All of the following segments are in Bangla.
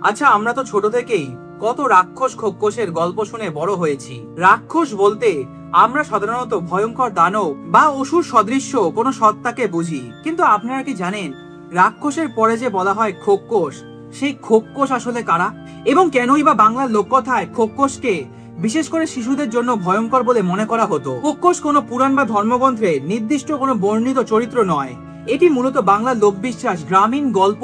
আচ্ছা, আমরা তো ছোট থেকেই কত রাক্ষস খোক্কসের গল্প শুনে বড় হয়েছি। রাক্ষস বলতে আমরা সাধারণত ভয়ঙ্কর দানব বা অসুর সদৃশ্য কোনো সত্তাকে বুঝি, কিন্তু আপনারা কি জানেন রাক্ষসের পরে যে বলা হয় খোক্কস, সেই খোক্কস আসলে কারা এবং কেনই বা বাংলার লোককথায় খোক্কসকে বিশেষ করে শিশুদের জন্য ভয়ঙ্কর বলে মনে করা হতো? খোক্কস কোনো পুরাণ বা ধর্মগ্রন্থে নির্দিষ্ট কোনো বর্ণিত চরিত্র নয়। এটি মূলত বাংলার লোকবিশ্বাস, গ্রামীণ গল্প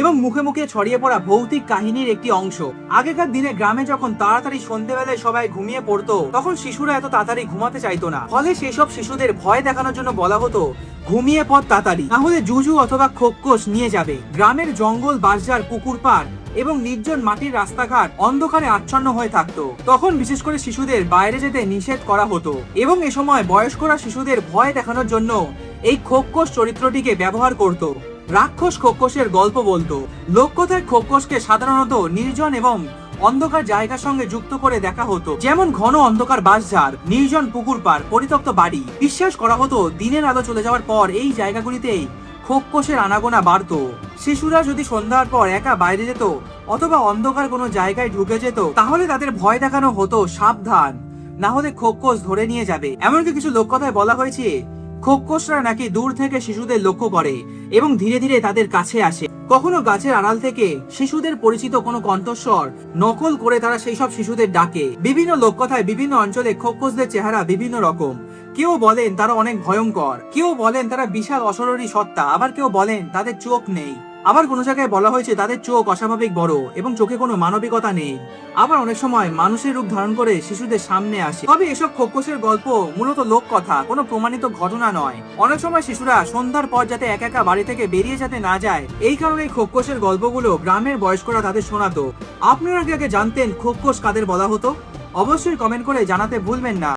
এবং মুখে মুখে ছড়িয়ে পড়া ভৌতিক কাহিনীর একটি অংশ। আগেকার দিনে গ্রামে যখন তাড়াতাড়ি সন্ধ্যেবেলায় সবাই ঘুমিয়ে পড়তো, তখন শিশুরা এত তাড়াতাড়ি ঘুমাতে চাইতো না। ফলে সেসব শিশুদের ভয় দেখানোর জন্য বলা হতো ঘুমিয়ে পড় তাড়াতাড়ি, না হলে জুজু অথবা খোক্কস নিয়ে যাবে। গ্রামের জঙ্গল, বাঁশঝাড়, পুকুর পাড় এবং নির্জন মাটির রাস্তাঘাট অন্ধকারে আচ্ছন্ন হয়ে থাকতো। তখন বিশেষ করে শিশুদের বাইরে যেতে নিষেধ করা হতো এবং এ সময় বয়স্করা শিশুদের ভয় দেখানোর জন্য এই খোক্কস চরিত্রটিকে ব্যবহার করত। রাক্ষস খোক্কসের গল্প বলতো। লোককথায় খোক্কসকে সাধারণত নির্জন এবং অন্ধকার জায়গার সঙ্গে যুক্ত করে দেখা হতো, যেমন ঘন অন্ধকার বাঁশঝাড়, নির্জন পুকুর পাড়, পরিত্যক্ত বাড়ি। বিশ্বাস করা হতো দিনের আলো চলে যাওয়ার পর এই জায়গাগুলিতেই খোক্কসের আনাগোনা বাড়তো। শিশুরা যদি সন্ধ্যার পর একা বাইরে যেত অথবা অন্ধকার কোনো জায়গায় ঢুকে যেত, তাহলে তাদের ভয় দেখানো হতো সাবধান, না হলে খোক্কস ধরে নিয়ে যাবে। এমনকি কিছু লোককথায় বলা হয়েছে খোক্কসরা নাকি দূর থেকে শিশুদের লক্ষ্য করে এবং ধীরে ধীরে তাদের কাছে আসে। কখনো গাছের আড়াল থেকে শিশুদের পরিচিত কোনো কণ্ঠস্বর নকল করে তারা সেই সব শিশুদের ডাকে। বিভিন্ন লোককথায় বিভিন্ন অঞ্চলে খোক্কসদের চেহারা বিভিন্ন রকম। কেউ বলেন তারা অনেক ভয়ঙ্কর, কেউ বলেন তারা বিশাল অশরীরী সত্তা, আবার কেউ বলেন তাদের চোখ নেই। আবার কোনো জায়গায় বলা হয়েছে তাদের চোখ অস্বাভাবিক বড় এবং চোখে কোনো মানবিকতা নেই। আবার অনেক সময় মানুষের রূপ ধারণ করে শিশুদের সামনে আসে। তবে এসব খোক্কসের গল্প মূলত লোককথা, কোনো প্রমাণিত ঘটনা নয়। অনেক সময় শিশুরা সন্ধ্যার পর যাতে একা একা বাড়ি থেকে বেরিয়ে যেতে না যায়, এই কারণে এই খোক্কসের গল্পগুলো গ্রামের বয়স্করা তাদের শোনাতো। আপনারা কি আগে জানতেন খোক্কস কাদের বলা হতো? অবশ্যই কমেন্ট করে জানাতে ভুলবেন না।